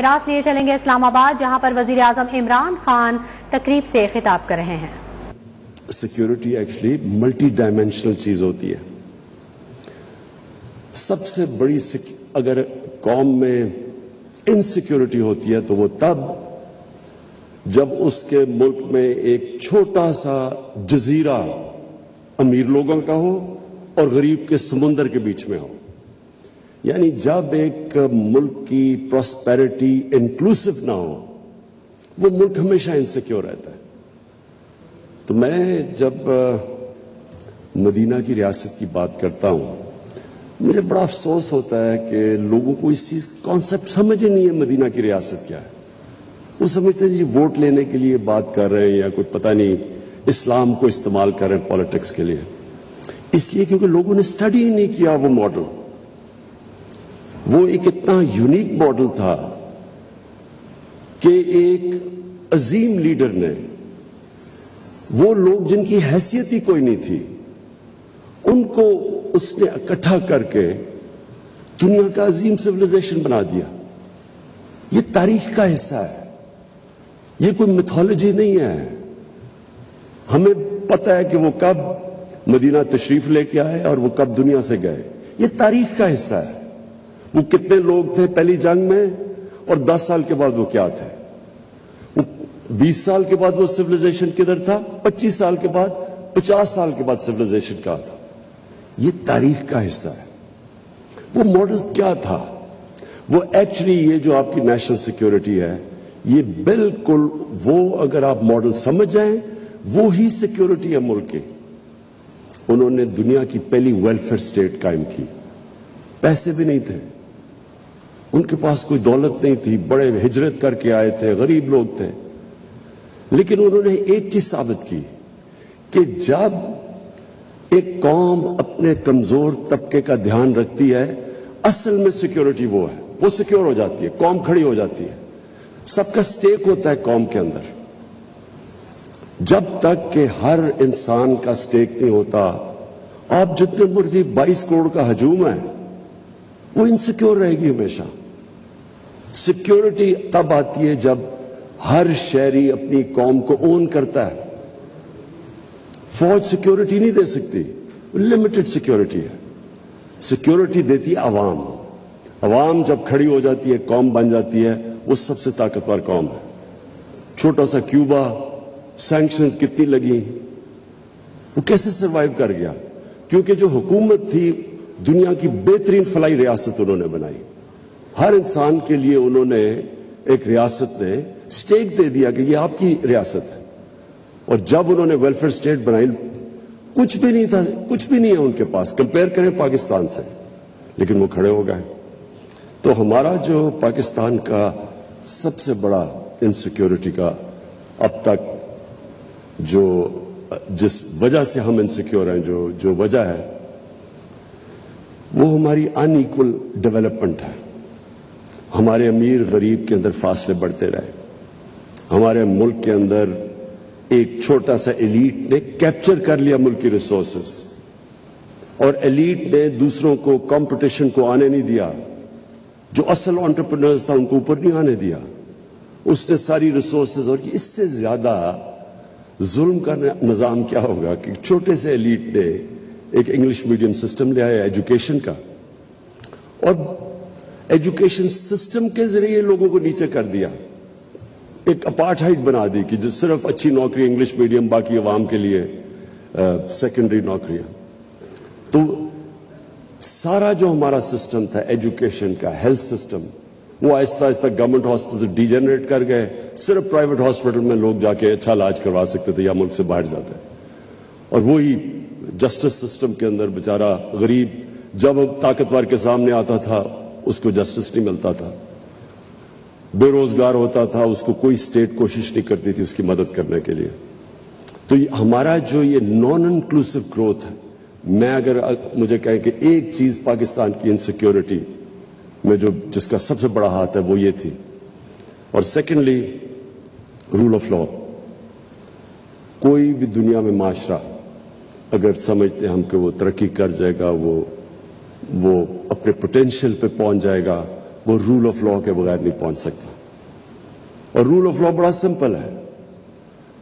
راس لیے چلیں گے اسلام آباد، جہاں پر وزیر اعظم عمران خان تقریب سے خطاب کر رہے ہیں۔ سیکیورٹی ایکچولی ملٹی ڈائمینشنل چیز ہوتی ہے۔ سب سے بڑی اگر قوم میں انسیکیورٹی ہوتی ہے تو وہ تب جب اس کے ملک میں ایک چھوٹا سا جزیرہ امیر لوگوں کا ہو اور غریب کے سمندر کے بیچ میں ہو۔ یعنی جب ایک ملک کی پراسپیرٹی انکلوسیو نہ ہو، وہ ملک ہمیشہ انسیکیور رہتا ہے۔ تو میں جب مدینہ کی ریاست کی بات کرتا ہوں، مجھے بڑا افسوس ہوتا ہے کہ لوگوں کو اس چیز کانسیپٹ سمجھ ہی نہیں ہے مدینہ کی ریاست کیا ہے۔ وہ سمجھتے ہیں جی ووٹ لینے کے لیے بات کر رہے ہیں یا کوئی پتہ نہیں اسلام کو استعمال کر رہے ہیں پالیٹکس کے لیے، اس لیے کیونکہ لوگوں نے اسٹڈی ہی نہیں کیا وہ ماڈل۔ وہ ایک اتنا یونیک ماڈل تھا کہ ایک عظیم لیڈر نے وہ لوگ جن کی حیثیت ہی کوئی نہیں تھی، ان کو اس نے اکٹھا کر کے دنیا کا عظیم سویلائزیشن بنا دیا۔ یہ تاریخ کا حصہ ہے، یہ کوئی میتھولوجی نہیں ہے۔ ہمیں پتہ ہے کہ وہ کب مدینہ تشریف لے کے آئے اور وہ کب دنیا سے گئے۔ یہ تاریخ کا حصہ ہے۔ وہ کتنے لوگ تھے پہلی جنگ میں اور 10 سال کے بعد وہ کیا تھے، 20 سال کے بعد وہ سویلائزیشن کدھر تھا، 25 سال کے بعد، 50 سال کے بعد سویلائزیشن کہاں تھا۔ یہ تاریخ کا حصہ ہے۔ وہ ماڈل کیا تھا؟ وہ ایکچولی یہ جو آپ کی نیشنل سیکیورٹی ہے، یہ بالکل وہ اگر آپ ماڈل سمجھ جائیں وہی سیکیورٹی ہے ملک کی۔ انہوں نے دنیا کی پہلی ویلفیئر سٹیٹ قائم کی۔ پیسے بھی نہیں تھے، ان کے پاس کوئی دولت نہیں تھی، بڑے ہجرت کر کے آئے تھے، غریب لوگ تھے، لیکن انہوں نے ایک چیز ثابت کی کہ جب ایک قوم اپنے کمزور طبقے کا دھیان رکھتی ہے، اصل میں سیکیورٹی وہ ہے، وہ سیکیور ہو جاتی ہے، قوم کھڑی ہو جاتی ہے۔ سب کا سٹیک ہوتا ہے قوم کے اندر۔ جب تک کہ ہر انسان کا سٹیک نہیں ہوتا، آپ جتنے مرضی 22 کروڑ کا ہجوم ہے، وہ انسیکیور رہے گی ہمیشہ۔ سیکیورٹی تب آتی ہے جب ہر شہری اپنی قوم کو اون کرتا ہے۔ فوج سیکیورٹی نہیں دے سکتی، لمیٹڈ سیکیورٹی ہے۔ سیکیورٹی دیتی عوام۔ عوام جب کھڑی ہو جاتی ہے، قوم بن جاتی ہے، وہ سب سے طاقتور قوم ہے۔ چھوٹا سا کیوبا، سینکشنز کتنی لگی، وہ کیسے سروائیو کر گیا؟ کیونکہ جو حکومت تھی، دنیا کی بہترین فلاحی ریاست انہوں نے بنائی۔ ہر انسان کے لیے انہوں نے ایک ریاست نے سٹیک دے دیا کہ یہ آپ کی ریاست ہے۔ اور جب انہوں نے ویلفیئر سٹیٹ بنائی، کچھ بھی نہیں تھا، کچھ بھی نہیں ہے ان کے پاس، کمپیئر کریں پاکستان سے، لیکن وہ کھڑے ہو گئے۔ تو ہمارا جو پاکستان کا سب سے بڑا انسیکیورٹی کا اب تک جس وجہ سے ہم انسیکیور ہیں، جو وجہ ہے، وہ ہماری ان ایکول ڈیولپمنٹ ہے۔ ہمارے امیر غریب کے اندر فاصلے بڑھتے رہے۔ ہمارے ملک کے اندر ایک چھوٹا سا ایلیٹ نے کیپچر کر لیا ملک کی ریسورسز، اور ایلیٹ نے دوسروں کو کمپٹیشن کو آنے نہیں دیا۔ جو اصل انٹرپرینرز تھا ان کو اوپر نہیں آنے دیا۔ اس نے ساری ریسورسز، اور اس سے زیادہ ظلم کا نظام کیا ہوگا کہ چھوٹے سے ایلیٹ نے ایک انگلش میڈیم سسٹم لے آیا ایجوکیشن کا، اور ایجوکیشن سسٹم کے ذریعے لوگوں کو نیچے کر دیا، ایک اپارٹھائڈ بنا دی کہ جو صرف اچھی نوکری انگلش میڈیم، باقی عوام کے لیے سیکنڈری نوکریاں۔ تو سارا جو ہمارا سسٹم تھا ایجوکیشن کا، ہیلتھ سسٹم، وہ آہستہ آہستہ گورنمنٹ ہاسپٹل ڈیجنریٹ کر گئے۔ صرف پرائیویٹ ہاسپٹل میں لوگ جا کے اچھا علاج کروا سکتے تھے یا ملک سے باہر جاتے۔ اور وہی جسٹس سسٹم کے اندر بیچارہ غریب جب طاقتور کے سامنے آتا تھا، اس کو جسٹس نہیں ملتا تھا، بے روزگار ہوتا تھا، اس کو کوئی اسٹیٹ کوشش نہیں کرتی تھی اس کی مدد کرنے کے لیے۔ تو ہمارا جو یہ نان انکلوسیو گروتھ ہے، میں اگر مجھے کہیں کہ ایک چیز پاکستان کی انسیکیورٹی میں جس کا سب سے بڑا ہاتھ ہے، وہ یہ تھی۔ اور سیکنڈلی رول آف لا۔ کوئی بھی دنیا میں معاشرہ اگر سمجھتے ہم کہ وہ ترقی کر جائے گا، وہ اپنے پوٹینشیل پہ پہنچ جائے گا، وہ رول آف لا کے بغیر نہیں پہنچ سکتا. اور رول آف لا بڑا سمپل ہے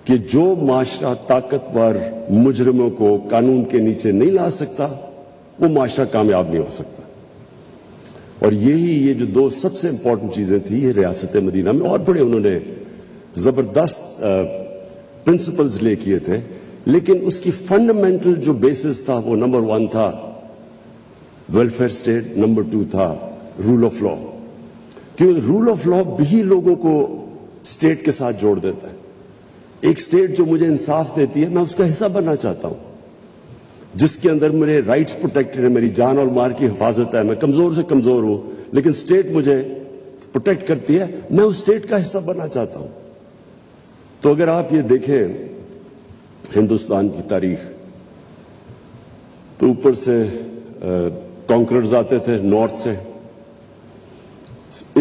کہ جو معاشرہ طاقتور مجرموں کو قانون کے نیچے نہیں لا سکتا وہ معاشرہ کامیاب نہیں ہو سکتا. اور یہ جو دو سب سے امپورٹنٹ چیزیں تھیں یہ ریاست مدینہ میں اور بڑے انہوں نے زبردست پرنسپلز لے کیے تھے، لیکن اس کی فنڈامنٹل جو بیسس تھا وہ نمبر 1 تھا ویلفیئر اسٹیٹ، نمبر 2 تھا رول آف لا. کیونکہ رول آف لا بھی لوگوں کو اسٹیٹ کے ساتھ جوڑ دیتا ہے. ایک اسٹیٹ جو مجھے انصاف دیتی ہے میں اس کا حصہ بننا چاہتا ہوں، جس کے اندر میرے رائٹس پروٹیکٹڈ ہیں، میری جان اور مال کی حفاظت ہے، میں کمزور سے کمزور ہوں لیکن اسٹیٹ مجھے پروٹیکٹ کرتی ہے، میں اس اسٹیٹ کا حصہ بننا چاہتا ہوں. تو اگر آپ یہ دیکھیں ہندوستان کی تاریخ تو اوپر سے کانکررز آتے تھے نارتھ سے،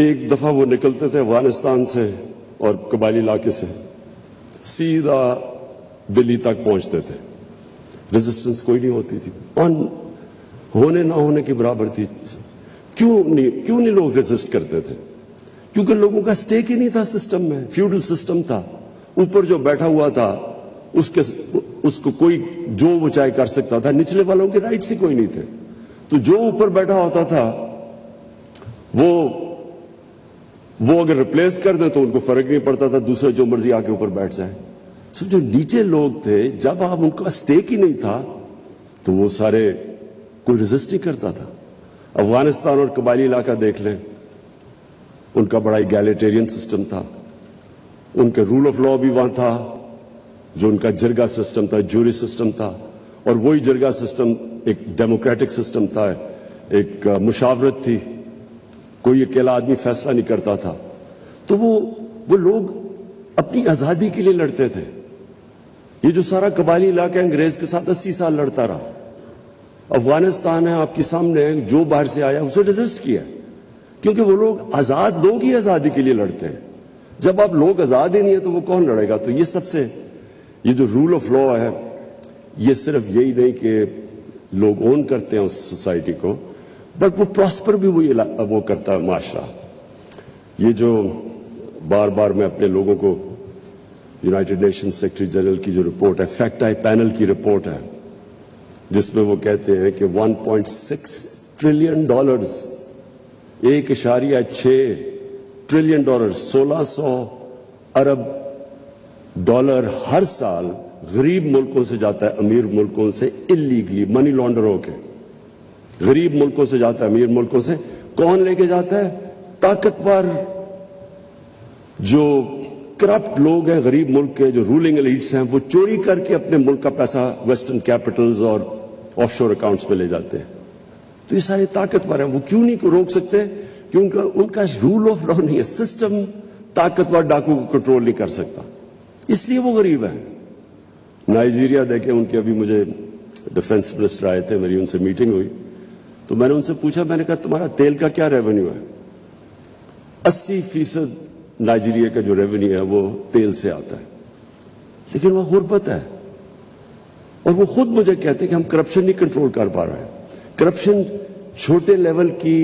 ایک دفعہ وہ نکلتے تھے افغانستان سے اور قبائلی علاقے سے سیدھا دلی تک پہنچتے تھے. ریزسٹنس کوئی نہیں ہوتی تھی، ہونے نہ ہونے کے برابر تھی. کیوں نہیں لوگ ریزسٹ کرتے تھے؟ کیونکہ لوگوں کا سٹیک ہی نہیں تھا سسٹم میں. فیوڈل سسٹم تھا، اوپر جو بیٹھا ہوا تھا اس کو کوئی جو وہ چاہے کر سکتا تھا، نچلے والوں کے رائٹس ہی کوئی نہیں تھے. تو جو اوپر بیٹھا ہوتا تھا وہ اگر ریپلیس کر دیں تو ان کو فرق نہیں پڑتا تھا، دوسرے جو مرضی آ کے اوپر بیٹھ جائے. جو نیچے لوگ تھے جب آپ ان کا سٹیک ہی نہیں تھا تو وہ سارے کوئی ریزسٹ نہیں کرتا تھا. افغانستان اور قبائلی علاقہ دیکھ لیں، ان کا بڑا ایگیلیٹیرین سسٹم تھا، ان کا رول آف لا بھی وہاں تھا، جو ان کا جرگہ سسٹم تھا، جوری سسٹم تھا، اور وہی جرگہ سسٹم ایک ڈیموکریٹک سسٹم تھا، ایک مشاورت تھی، کوئی اکیلا آدمی فیصلہ نہیں کرتا تھا. تو وہ لوگ اپنی آزادی کے لیے لڑتے تھے. یہ جو سارا قبائلی علاقہ انگریز کے ساتھ 80 سال لڑتا رہا. افغانستان ہے آپ کے سامنے، جو باہر سے آیا اسے ریزسٹ کیا، کیونکہ وہ لوگ آزاد لوگ ہی آزادی کے لیے لڑتے ہیں. جب آپ لوگ آزاد ہی نہیں ہیں تو وہ کون لڑے گا؟ تو یہ جو رول آف لا ہے یہ صرف یہی نہیں کہ لوگ اون کرتے ہیں اس سوسائٹی کو، بٹ وہ پراسپر بھی وہ کرتا ہے معاشرہ. یہ جو بار بار میں اپنے لوگوں کو یونائٹڈ نیشن سیکرٹری جنرل کی جو رپورٹ ہے، فیکٹ آئی پینل کی رپورٹ ہے، جس میں وہ کہتے ہیں کہ $1.6 ٹریلین 1.6 ٹریلین ڈالر 1600 ارب ڈالر ہر سال غریب ملکوں سے جاتا ہے امیر ملکوں سے اللیگلی، منی لانڈر ہو کے. غریب ملکوں سے جاتا ہے امیر ملکوں سے. کون لے کے جاتا ہے؟ طاقتور جو کرپٹ لوگ ہیں غریب ملک کے، جو رولنگ ایلیٹس ہیں، وہ چوری کر کے اپنے ملک کا پیسہ ویسٹرن کیپٹلز اور آف شور اکاؤنٹس میں لے جاتے ہیں. تو یہ سارے طاقتور ہیں، وہ کیوں نہیں روک سکتے؟ کیونکہ ان کا رول آف لا نہیں ہے. سسٹم طاقتور ڈاکو کو کنٹرول نہیں کر سکتا، اس لیے وہ غریب ہے. نائجیریا دیکھیں، ان کے ابھی مجھے ڈیفنس منسٹر آئے تھے، میری ان سے میٹنگ ہوئی تو میں نے ان سے پوچھا، میں نے کہا تمہارا تیل کا کیا ریونیو ہے؟ 80% نائجیریا کا جو ریونیو ہے وہ تیل سے آتا ہے، لیکن وہ غربت ہے. اور وہ خود مجھے کہتے ہیں کہ ہم کرپشن نہیں کنٹرول کر پا رہے ہیں. کرپشن چھوٹے لیول کی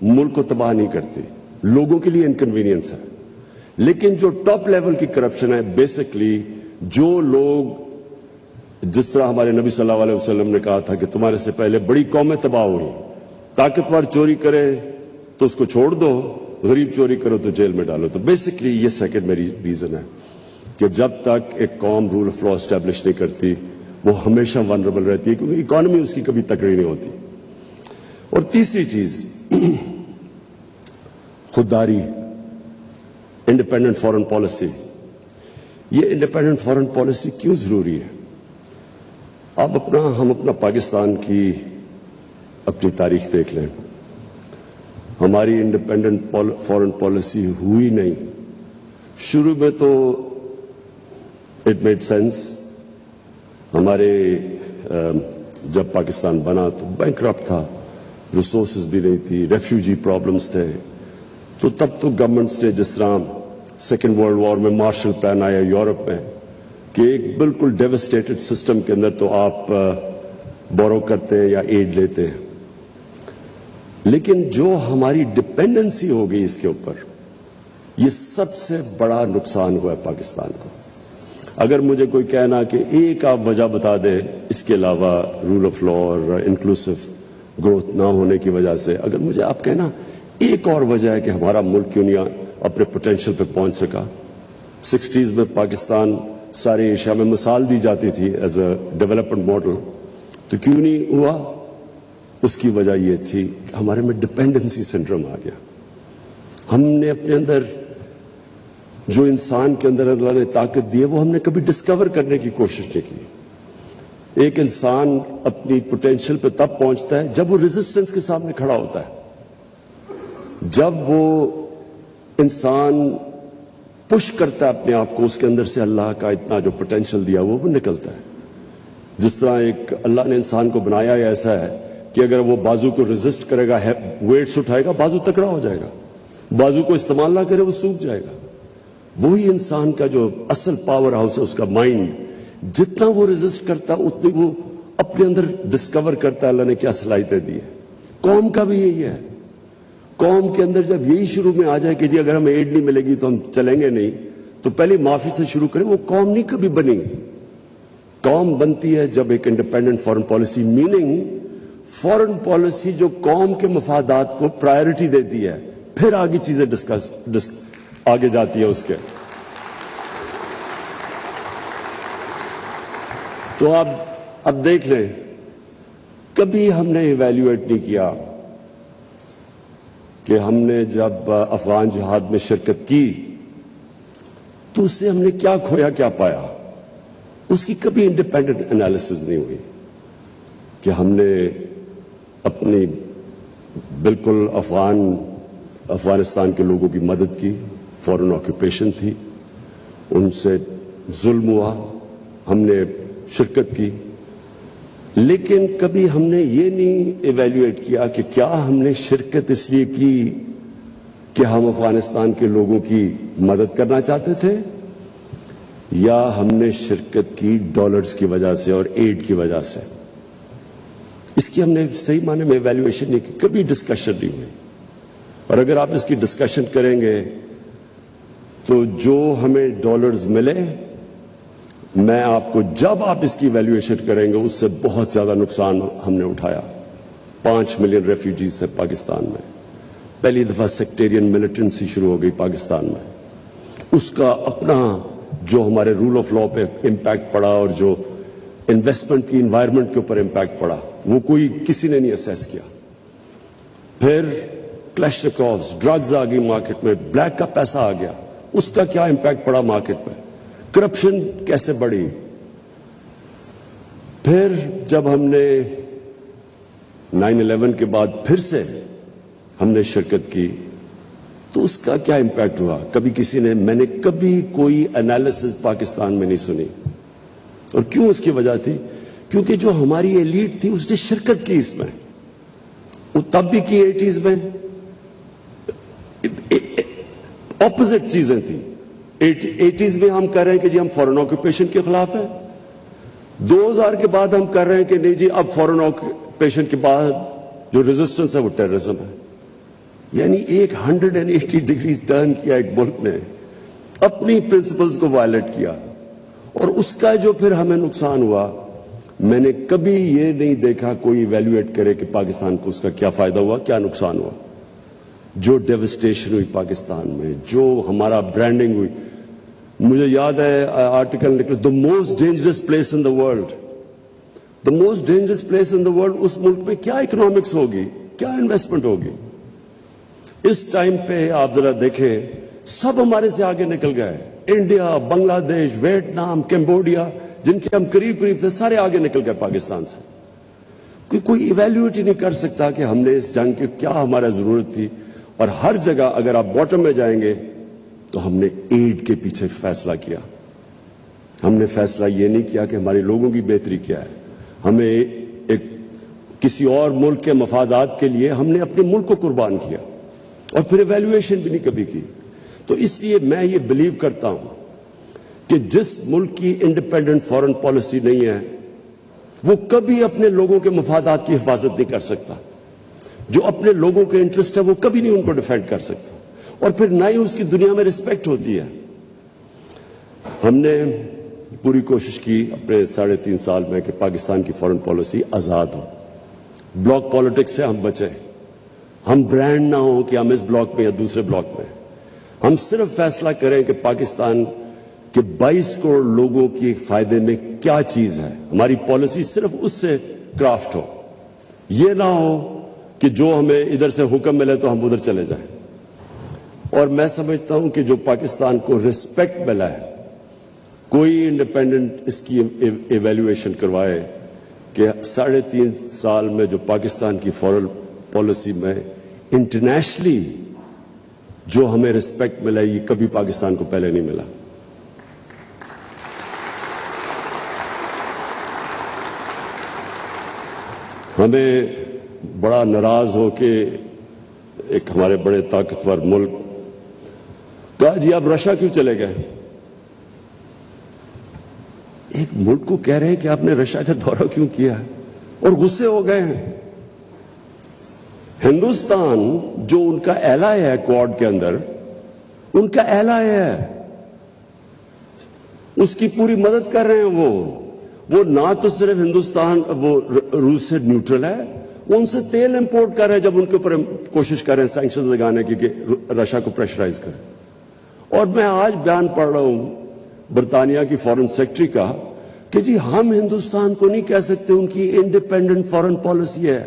ملک کو تباہ نہیں کرتی، لوگوں کے لیے انکنوینئنس ہے. لیکن جو ٹاپ لیول کی کرپشن ہے، بیسکلی جو لوگ، جس طرح ہمارے نبی صلی اللہ علیہ وسلم نے کہا تھا کہ تمہارے سے پہلے بڑی قومیں تباہ ہوئی، طاقتور چوری کرے تو اس کو چھوڑ دو، غریب چوری کرو تو جیل میں ڈالو. تو بیسکلی یہ سیکنڈ میری ریزن ہے کہ جب تک ایک قوم رول آف لا اسٹیبلش نہیں کرتی وہ ہمیشہ ونربل رہتی ہے، کیونکہ اکانومی اس کی کبھی تکڑی نہیں ہوتی. اور تیسری چیز خودداری، انڈیپینڈنٹ فارن پالیسی. یہ انڈیپینڈنٹ فارن پالیسی کیوں ضروری ہے؟ ہم اپنا پاکستان کی اپنی تاریخ دیکھ لیں. ہماری انڈیپینڈنٹ فارن پالیسی ہوئی نہیں. شروع میں تو اٹ میڈ سینس. ہمارے جب پاکستان بنا تو بینکرپٹ تھا، ریسورسز بھی نہیں تھی، ریفیوجی پرابلمز تھے. تو تب تو گورنمنٹ سے، جس طرح سیکنڈ ورلڈ وار میں مارشل پلان آیا یورپ میں، کہ ایک بالکل ڈیوسٹیٹڈ سسٹم کے اندر تو آپ بورو کرتے ہیں یا ایڈ لیتے ہیں. لیکن جو ہماری ڈپینڈنسی ہو گئی اس کے اوپر، یہ سب سے بڑا نقصان ہوا ہے پاکستان کو۔ اگر مجھے کوئی کہنا کہ ایک آپ وجہ بتا دے اس کے علاوہ رول آف لا اور انکلوسو گروتھ نہ ہونے کی وجہ سے، اگر مجھے آپ کہنا ایک اور وجہ ہے کہ ہمارا ملک کیوں نہیں اپنے پوٹینشیل پہ پہنچ سکا۔ 60s میں پاکستان سارے ایشیا میں مثال دی جاتی تھی ایز اے ڈیولپمنٹ ماڈل، تو کیوں نہیں ہوا؟ اس کی وجہ یہ تھی کہ ہمارے میں ڈپینڈنسی سنڈروم آ گیا۔ ہم نے اپنے اندر جو انسان کے اندر اللہ نے طاقت دی ہے وہ ہم نے کبھی ڈسکور کرنے کی کوشش نہیں کی۔ ایک انسان اپنی پوٹینشیل پہ تب پہنچتا ہے جب وہ ریزسٹنس کے سامنے کھڑا ہوتا ہے، جب وہ انسان پش کرتا ہے اپنے آپ کو، اس کے اندر سے اللہ کا اتنا جو پوٹینشیل دیا وہ نکلتا ہے۔ جس طرح ایک اللہ نے انسان کو بنایا ایسا ہے کہ اگر وہ بازو کو ریزسٹ کرے گا، ویٹس اٹھائے گا، بازو تکڑا ہو جائے گا، بازو کو استعمال نہ کرے وہ سوکھ جائے گا۔ وہی انسان کا جو اصل پاور ہاؤس ہے، اس کا مائنڈ، جتنا وہ ریزسٹ کرتا ہے اتنی وہ اپنے اندر ڈسکور کرتا ہے اللہ نے کیا صلاحیتیں دی ہے۔ قوم کا بھی یہی ہے۔ قوم کے اندر جب یہی شروع میں آ جائے کہ جی اگر ہمیں ایڈ نہیں ملے گی تو ہم چلیں گے نہیں، تو پہلے معافی سے شروع کریں، وہ قوم نہیں کبھی بنی۔ قوم بنتی ہے جب ایک independent foreign policy, meaning foreign policy جو قوم کے مفادات کو پرائرٹی دیتی ہے، پھر آگے چیزیں آگے جاتی ہے اس کے۔ تو اب دیکھ لیں، کبھی ہم نے ایویلیویٹ نہیں کیا کہ ہم نے جب افغان جہاد میں شرکت کی تو اس سے ہم نے کیا کھویا کیا پایا، اس کی کبھی انڈیپینڈنٹ انالیسز نہیں ہوئی کہ ہم نے اپنی بالکل افغانستان کے لوگوں کی مدد کی، فورن آکوپیشن تھی، ان سے ظلم ہوا، ہم نے شرکت کی، لیکن کبھی ہم نے یہ نہیں ایویلیویٹ کیا کہ کیا ہم نے شرکت اس لیے کی کہ ہم افغانستان کے لوگوں کی مدد کرنا چاہتے تھے، یا ہم نے شرکت کی ڈالرز کی وجہ سے اور ایڈ کی وجہ سے۔ اس کی ہم نے صحیح معنی میں ایویلیویشن نہیں کی، کبھی ڈسکشن نہیں ہوئی۔ اور اگر آپ اس کی ڈسکشن کریں گے تو جو ہمیں ڈالرز ملے، میں آپ کو جب آپ اس کی ایویلیویشن کریں گے اس سے بہت زیادہ نقصان ہم نے اٹھایا۔ 5 ملین ریفیوجیز تھے پاکستان میں، پہلی دفعہ سیکٹیرین ملیٹنسی شروع ہو گئی پاکستان میں، اس کا اپنا جو ہمارے رول آف لا پہ امپیکٹ پڑا اور جو انویسٹمنٹ کی انوائرمنٹ کے اوپر امپیکٹ پڑا، وہ کوئی کسی نے نہیں اسیس کیا۔ پھر کلیشنکوفز، ڈرگز آ گئی مارکیٹ میں، بلیک کا پیسہ آ گیا، اس کا کیا امپیکٹ پڑا مارکیٹ پہ، کرپشن کیسے بڑھی۔ پھر جب ہم نے 9/11 کے بعد پھر سے ہم نے شرکت کی تو اس کا کیا امپیکٹ ہوا، کبھی کسی نے، میں نے کبھی کوئی انالیسز پاکستان میں نہیں سنی۔ اور کیوں؟ اس کی وجہ تھی کیونکہ جو ہماری ایلیٹ تھی اس نے شرکت کی اس میں، وہ تب بھی کی 80s میں، اپوزٹ چیزیں تھیں۔ 80s میں ہم کر رہے ہیں کہ جی ہم فورن آکوپیشن کے خلاف ہیں، 2000 کے بعد ہم کر رہے ہیں کہ نہیں جی اب فورن آکوپیشن کے بعد جو ریزسٹنس ہے وہ ٹیررزم ہے۔ یعنی ایک 180 ڈگریز ٹرن کیا ایک ملک نے، اپنی پرنسپلز کو وائلیٹ کیا، اور اس کا جو پھر ہمیں نقصان ہوا، میں نے کبھی یہ نہیں دیکھا کوئی ایویلیویٹ کرے کہ پاکستان کو اس کا کیا فائدہ ہوا، کیا نقصان ہوا۔ جو ڈیوسٹیشن ہوئی پاکستان میں، جو ہمارا برانڈنگ ہوئی، مجھے یاد ہے آرٹیکل نکلا، the most dangerous place in the world، the most dangerous place in the world، اس ملک میں کیا اکنامکس ہوگی، کیا انویسٹمنٹ ہوگی۔ اس ٹائم پہ آپ ذرا دیکھیں، سب ہمارے سے آگے نکل گئے، انڈیا، بنگلہ دیش، ویتنام، کمبوڈیا، جن کے ہم قریب تھے، سارے آگے نکل گئے پاکستان سے۔ کوئی ایویلیویٹ ہی نہیں کر سکتا کہ ہم نے اس جنگ کی کیا ہمارا ضرورت تھی۔ اور ہر جگہ اگر آپ باٹم میں جائیں گے تو ہم نے ایڈ کے پیچھے فیصلہ کیا، ہم نے فیصلہ یہ نہیں کیا کہ ہمارے لوگوں کی بہتری کیا ہے۔ ہمیں ایک کسی اور ملک کے مفادات کے لیے ہم نے اپنے ملک کو قربان کیا، اور پھر ایویلیویشن بھی نہیں کبھی کی۔ تو اس لیے میں یہ بلیو کرتا ہوں کہ جس ملک کی انڈیپینڈنٹ فارن پالیسی نہیں ہے وہ کبھی اپنے لوگوں کے مفادات کی حفاظت نہیں کر سکتا۔ جو اپنے لوگوں کے انٹرسٹ ہے وہ کبھی نہیں ان کو ڈیفینڈ کر سکتا, اور پھر نہ ہی اس کی دنیا میں رسپیکٹ ہوتی ہے. ہم نے پوری کوشش کی اپنے 3.5 سال میں کہ پاکستان کی فارن پالیسی آزاد ہو, بلاک پالیٹکس سے ہم بچیں, ہم برانڈ نہ ہوں کہ ہم اس بلاک میں یا دوسرے بلاک میں, ہم صرف فیصلہ کریں کہ پاکستان کے 22 کروڑ لوگوں کے فائدے میں کیا چیز ہے, ہماری پالیسی صرف اس سے کرافٹ ہو. یہ نہ ہو کہ جو ہمیں ادھر سے حکم ملے تو ہم ادھر چلے جائیں. اور میں سمجھتا ہوں کہ جو پاکستان کو رسپیکٹ ملا ہے, کوئی انڈیپینڈنٹ اس کی ایویلویشن کروائے کہ 3.5 سال میں جو پاکستان کی فارن پالیسی میں انٹرنیشنلی جو ہمیں رسپیکٹ ملا یہ کبھی پاکستان کو پہلے نہیں ملا. ہمیں بڑا ناراض ہو کے ایک ہمارے بڑے طاقتور ملک کہا جی آپ رشیا کیوں چلے گئے. ایک ملک کو کہہ رہے ہیں کہ آپ نے رشیا کا دورہ کیوں کیا, اور غصے ہو گئے ہیں. ہندوستان جو ان کا ایلائی ہے کوڈ کے اندر, ان کا ایلائی ہے, اس کی پوری مدد کر رہے ہیں. وہ نہ تو صرف ہندوستان وہ روس سے نیوٹرل ہے, وہ ان سے تیل امپورٹ کر رہے ہیں جب ان کے اوپر کوشش کر رہے ہیں سینکشنز لگانے کی کہ رشیا کو پریشرائز کریں. اور میں آج بیان پڑھ رہا ہوں برطانیہ کی فارن سیکرٹری کا کہ جی ہم ہندوستان کو نہیں کہہ سکتے ان کی انڈیپینڈنٹ فارن پالیسی ہے,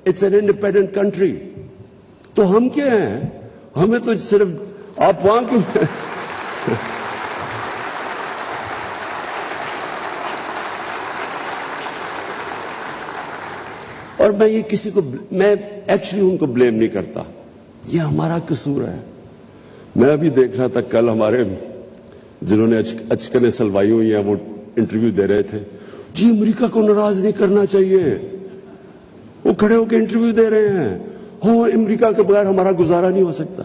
اٹس این انڈیپینڈنٹ کنٹری. تو ہم کیا ہیں, ہمیں تو صرف آپ وہاں کیوں اور میں یہ کسی کو میں ایکچولی ان کو بلیم نہیں کرتا, یہ ہمارا قصور ہے. میں ابھی دیکھ رہا تھا کل ہمارے جنہوں نے اچکنے سلوائی ہوئی ہیں وہ انٹرویو دے رہے تھے, جی امریکہ کو ناراض نہیں کرنا چاہیے, وہ کھڑے ہو کے انٹرویو دے رہے ہیں, ہو امریکہ کے بغیر ہمارا گزارا نہیں ہو سکتا.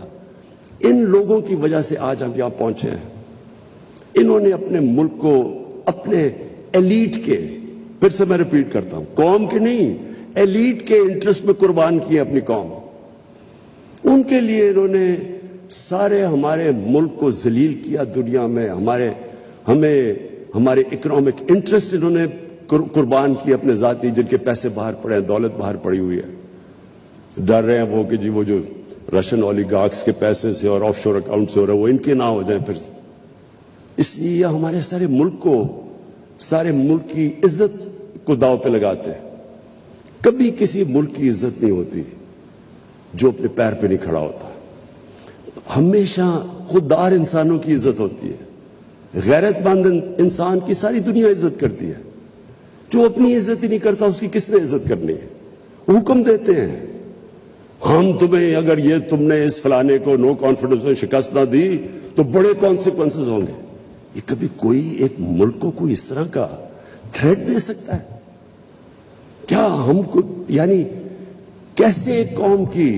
ان لوگوں کی وجہ سے آج ہم یہاں پہنچے ہیں. انہوں نے اپنے ملک کو اپنے ایلیٹ کے, پھر سے میں ریپیٹ کرتا ہوں, قوم کے نہیں, ایلیٹ کے انٹرسٹ میں قربان کیے اپنی قوم. ان کے لیے انہوں نے سارے ہمارے ملک کو ذلیل کیا دنیا میں, ہمارے اکنامک انٹرسٹ انہوں نے قربان کیے اپنے ذاتی, جن کے پیسے باہر پڑے ہیں, دولت باہر پڑی ہوئی ہے. ڈر رہے ہیں وہ کہ جی وہ جو رشین اولیگارکس کے پیسے سے اور آف شور اکاؤنٹ سے ہو رہا ہے وہ ان کے نہ ہو جائیں پھر. اس لیے یہ ہمارے سارے ملک کی عزت کو داؤ پہ لگاتے ہیں. کبھی کسی ملک کی عزت نہیں ہوتی جو اپنے پیر پہ نہیں کھڑا ہوتا. ہمیشہ خوددار انسانوں کی عزت ہوتی ہے. غیرت مند انسان کی ساری دنیا عزت کرتی ہے. جو اپنی عزت ہی نہیں کرتا اس کی کس نے عزت کرنی ہے. وہ حکم دیتے ہیں, ہم تمہیں اگر یہ تم نے اس فلانے کو نو کانفیڈنس میں شکست نہ دی تو بڑے کانسیکوینسز ہوں گے. یہ کبھی کوئی ایک ملک کو کوئی اس طرح کا تھریٹ دے سکتا ہے کیا؟ ہم کو یعنی کیسے ایک قوم کی,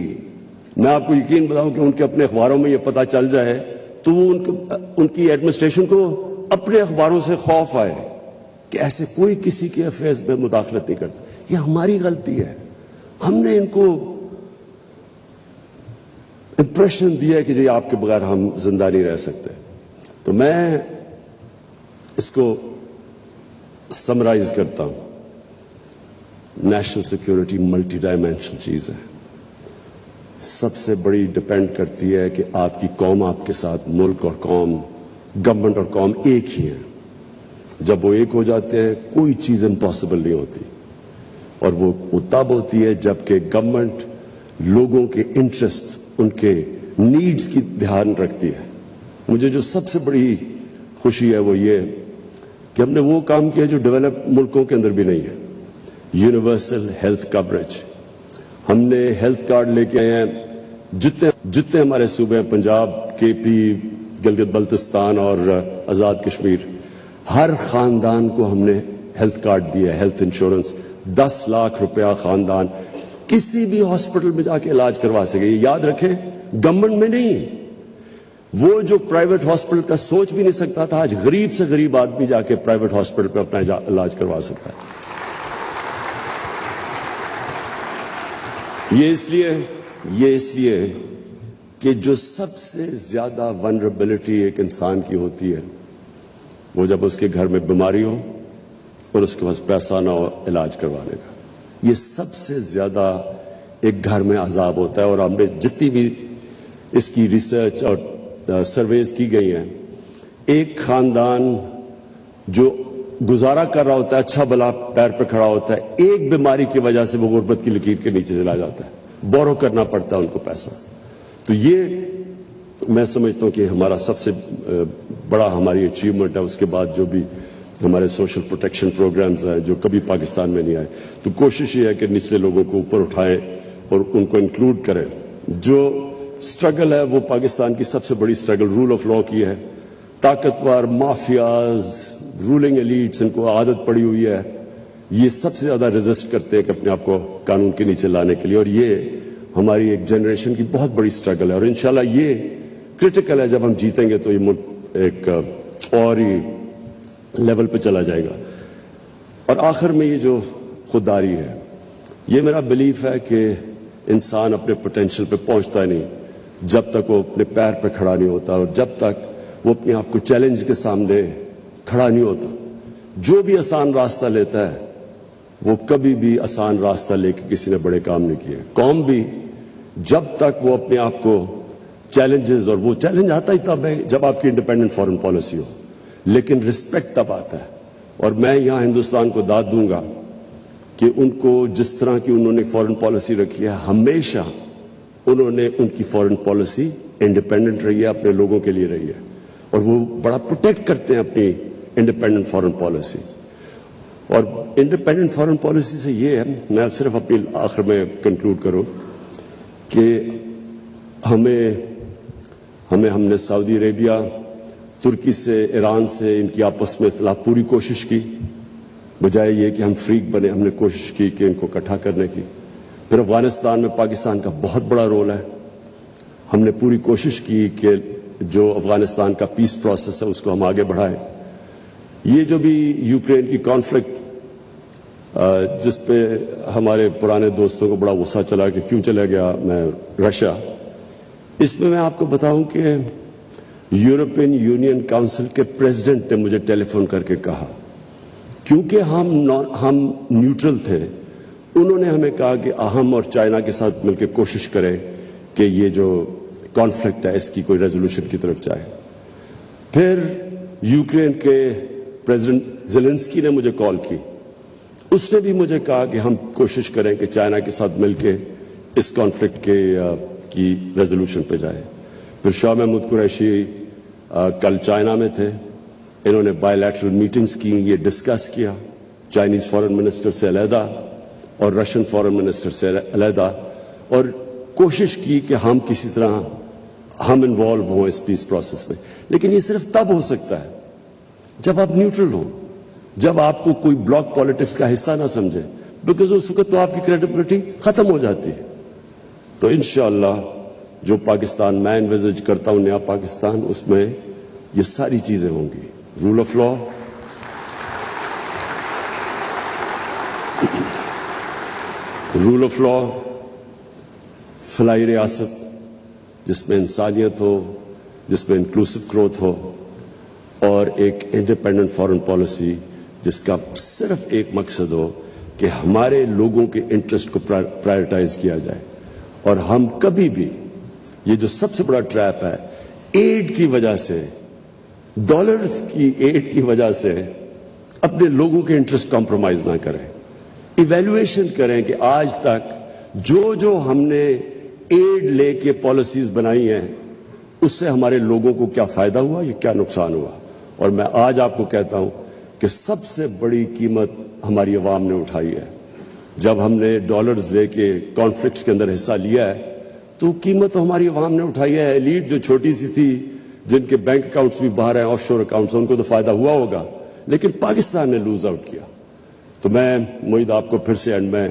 میں آپ کو یقین بتاؤں کہ ان کے اپنے اخباروں میں یہ پتہ چل جائے تو ان کی ایڈمنسٹریشن کو اپنے اخباروں سے خوف آئے کہ ایسے کوئی کسی کے افیئرز میں مداخلت نہیں کرتا. یہ ہماری غلطی ہے. ہم نے ان کو امپریشن دیا کہ جی آپ کے بغیر ہم زندہ نہیں رہ سکتے. تو میں اس کو سمرائز کرتا ہوں. نیشنل سیکیورٹی ملٹی ڈائمینشنل چیز ہے. سب سے بڑی ڈپینڈ کرتی ہے کہ آپ کی قوم آپ کے ساتھ, ملک اور قوم, گورنمنٹ اور قوم ایک ہی ہیں. جب وہ ایک ہو جاتے ہیں کوئی چیز امپاسبل نہیں ہوتی. اور وہ تب ہوتی ہے جب کہ گورنمنٹ لوگوں کے انٹرسٹ, ان کے نیڈز کی دھیان رکھتی ہے. مجھے جو سب سے بڑی خوشی ہے وہ یہ کہ ہم نے وہ کام کیا جو ڈیولپ ملکوں کے اندر بھی نہیں ہے. Universal health coverage. ہم نے ہیلتھ کارڈ لے کے آئے ہیں جتنے ہمارے صوبے ہیں, پنجاب, کے پی, گلگت بلتستان اور آزاد کشمیر, ہر خاندان کو ہم نے ہیلتھ کارڈ دیا, ہیلتھ انشورنس. 10 لاکھ روپیہ خاندان کسی بھی ہاسپٹل میں جا کے علاج کروا سکے. یہ یاد رکھیں, گورنمنٹ میں نہیں, وہ جو پرائیویٹ ہاسپٹل کا سوچ بھی نہیں سکتا تھا, آج غریب سے غریب آدمی جا کے پرائیویٹ ہاسپٹل پہ اپنا علاج کروا سکتا ہے. یہ اس لیے کہ جو سب سے زیادہ ونربلٹی ایک انسان کی ہوتی ہے وہ جب اس کے گھر میں بیماری ہو اور اس کے پاس پیسہ نہ ہو علاج کروانے کا، یہ سب سے زیادہ ایک گھر میں عذاب ہوتا ہے۔ اور ہم نے جتنی بھی اس کی ریسرچ اور سرویز کی گئی ہیں، ایک خاندان جو گزارا کر رہا ہوتا ہے، اچھا بھلا پیر پہ کھڑا ہوتا ہے، ایک بیماری کی وجہ سے وہ غربت کی لکیر کے نیچے چلا جاتا ہے، بورو کرنا پڑتا ہے ان کو پیسہ۔ تو یہ میں سمجھتا ہوں کہ ہمارا سب سے بڑا ہماری اچیومنٹ ہے۔ اس کے بعد جو بھی ہمارے سوشل پروٹیکشن پروگرامز ہیں جو کبھی پاکستان میں نہیں آئے، تو کوشش یہ ہے کہ نچلے لوگوں کو اوپر اٹھائیں اور ان کو انکلوڈ کریں۔ جو سٹرگل ہے وہ پاکستان کی سب سے بڑی سٹرگل رول آف لا کی ہے۔ طاقتور مافیاز، رولنگ ایلیٹس، ان کو عادت پڑی ہوئی ہے، یہ سب سے زیادہ ریزسٹ کرتے ہیں کہ اپنے آپ کو قانون کے نیچے لانے کے لیے، اور یہ ہماری ایک جنریشن کی بہت بڑی سٹرگل ہے۔ اور انشاءاللہ یہ کرٹیکل ہے، جب ہم جیتیں گے تو یہ ملک ایک اور ہی لیول پہ چلا جائے گا۔ اور آخر میں یہ جو خودداری ہے، یہ میرا بلیف ہے کہ انسان اپنے پوٹینشیل پہ پہنچتا نہیں جب تک وہ اپنے پیر پہ کھڑا نہیں ہوتا، اور جب تک وہ اپنے آپ کو چیلنج کے سامنے کھڑا نہیں ہوتا۔ جو بھی آسان راستہ لیتا ہے وہ کبھی بھی آسان راستہ لے کے کسی نے بڑے کام نہیں کیے۔ قوم بھی جب تک وہ اپنے آپ کو چیلنجز، اور وہ چیلنج آتا ہی تب ہے جب آپ کی انڈیپینڈنٹ فارن پالیسی ہو، لیکن رسپیکٹ تب آتا ہے۔ اور میں یہاں ہندوستان کو داد دوں گا کہ ان کو جس طرح کی انہوں نے فارن پالیسی رکھی ہے، ہمیشہ انہوں نے ان کی فارن پالیسی انڈیپینڈنٹ رہی ہے، اپنے لوگوں کے لیے رہی ہے، اور وہ بڑا پروٹیکٹ کرتے ہیں اپنی انڈیپینڈنٹ فارن پالیسی۔ اور انڈیپینڈنٹ فارن پالیسی سے یہ ہے، میں صرف اپنی آخر میں کنکلوڈ کروں کہ ہم نے سعودی عربیہ، ترکی سے، ایران سے، ان کی آپس میں اختلاف پوری کوشش کی، بجائے یہ کہ ہم فریق بنے، ہم نے کوشش کی کہ ان کو اکٹھا کرنے کی۔ پھر افغانستان میں پاکستان کا بہت بڑا رول ہے، ہم نے پوری کوشش کی کہ جو افغانستان کا پیس پروسیس ہے اس کو ہم آگے بڑھائیں۔ یہ جو بھی یوکرین کی کانفلکٹ جس پہ ہمارے پرانے دوستوں کو بڑا غصہ چلا کہ کیوں چلا گیا میں رشیا، اس میں آپ کو بتاؤں کہ یورپین یونین کاؤنسل کے پریزیڈنٹ نے مجھے ٹیلی فون کر کے کہا، کیونکہ ہم نیوٹرل تھے، انہوں نے ہمیں کہا کہ ہم اور چائنا کے ساتھ مل کے کوشش کریں کہ یہ جو کانفلکٹ ہے اس کی کوئی ریزولوشن کی طرف جائے۔ پھر یوکرین کے پریزیڈنٹ زیلنسکی نے مجھے کال کی، اس نے بھی مجھے کہا کہ ہم کوشش کریں کہ چائنا کے ساتھ مل کے اس کانفلکٹ کی ریزولوشن پہ جائے۔ پھر شاہ محمود قریشی کل چائنا میں تھے، انہوں نے بائی لیٹرل میٹنگز کی، یہ ڈسکس کیا چائنیز فارن منسٹر سے علیحدہ اور رشین فارن منسٹر سے علیحدہ، اور کوشش کی کہ ہم کسی طرح ہم انوالو ہوں اس پیس پروسیس میں۔ لیکن یہ صرف تب ہو سکتا ہے جب آپ نیوٹرل ہوں، جب آپ کو کوئی بلاک پالیٹکس کا حصہ نہ سمجھے، بیکاز اس وقت تو آپ کی کریڈیبلٹی ختم ہو جاتی ہے۔ تو انشاءاللہ جو پاکستان میں انویزج کرتا ہوں، نیا پاکستان، اس میں یہ ساری چیزیں ہوں گی: رول آف لا، فلاحی ریاست جس میں انسانیت ہو، جس میں انکلوسو گروتھ ہو، اور ایک انڈیپینڈنٹ فارن پالیسی جس کا صرف ایک مقصد ہو کہ ہمارے لوگوں کے انٹرسٹ کو پرائرٹائز کیا جائے۔ اور ہم کبھی بھی، یہ جو سب سے بڑا ٹریپ ہے، ایڈ کی وجہ سے، ڈالرز کی ایڈ کی وجہ سے اپنے لوگوں کے انٹرسٹ کمپرومائز نہ کریں۔ ایویلویشن کریں کہ آج تک جو ہم نے ایڈ لے کے پالیسیز بنائی ہیں اس سے ہمارے لوگوں کو کیا فائدہ ہوا، یا کیا نقصان ہوا۔ اور میں آج آپ کو کہتا ہوں کہ سب سے بڑی قیمت ہماری عوام نے اٹھائی ہے۔ جب ہم نے ڈالرز لے کے کانفلکٹس کے اندر حصہ لیا ہے تو قیمت تو ہماری عوام نے اٹھائی ہے۔ ایلیٹ جو چھوٹی سی تھی، جن کے بینک اکاؤنٹس بھی باہر ہیں، آف شور اکاؤنٹس، ان کو تو فائدہ ہوا ہوگا، لیکن پاکستان نے لوز آؤٹ کیا۔ تو میں معید آپ کو پھر سے اینڈ میں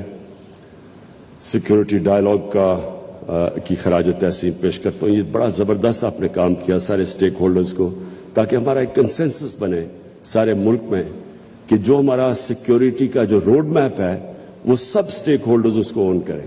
سیکیورٹی ڈائیلاگ کی خراج تحسین پیش کرتا ہوں۔ یہ بڑا زبردست آپ نے کام کیا سارے سٹیک ہولڈرز کو، تاکہ ہمارا ایک کنسنسس بنے سارے ملک میں کہ جو ہمارا سیکیورٹی کا جو روڈ میپ ہے وہ سب سٹیک ہولڈرز اس کو اون کریں۔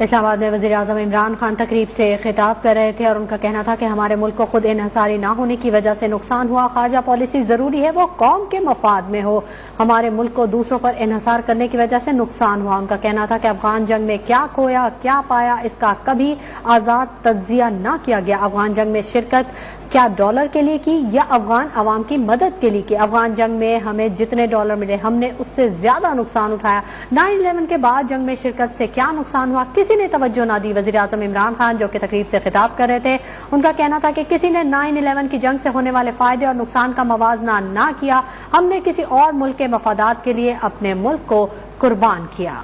اسلام آباد میں وزیر اعظم عمران خان تقریب سے خطاب کر رہے تھے اور ان کا کہنا تھا کہ ہمارے ملک کو خود انحصاری نہ ہونے کی وجہ سے نقصان ہوا. خارجہ پالیسی ضروری ہے وہ قوم کے مفاد میں ہو. ہمارے ملک کو دوسروں پر انحصار کرنے کی وجہ سے نقصان ہوا. ان کا کہنا تھا کہ افغان جنگ میں کیا کھویا کیا پایا اس کا کبھی آزاد تجزیہ نہ کیا گیا. افغان جنگ میں شرکت کیا ڈالر کے لیے کی یا افغان عوام کی مدد کے لیے کی؟ افغان جنگ میں ہمیں جتنے ڈالر ملے ہم نے اس سے زیادہ نقصان اٹھایا. 9/11 کے بعد جنگ میں شرکت سے کیا نقصان ہوا کسی نے توجہ نہ دی. وزیر اعظم عمران خان جو کہ تقریب سے خطاب کر رہے تھے ان کا کہنا تھا کہ کسی نے 9/11 کی جنگ سے ہونے والے فائدے اور نقصان کا موازنہ نہ کیا. ہم نے کسی اور ملک کے مفادات کے لیے اپنے ملک کو قربان کیا.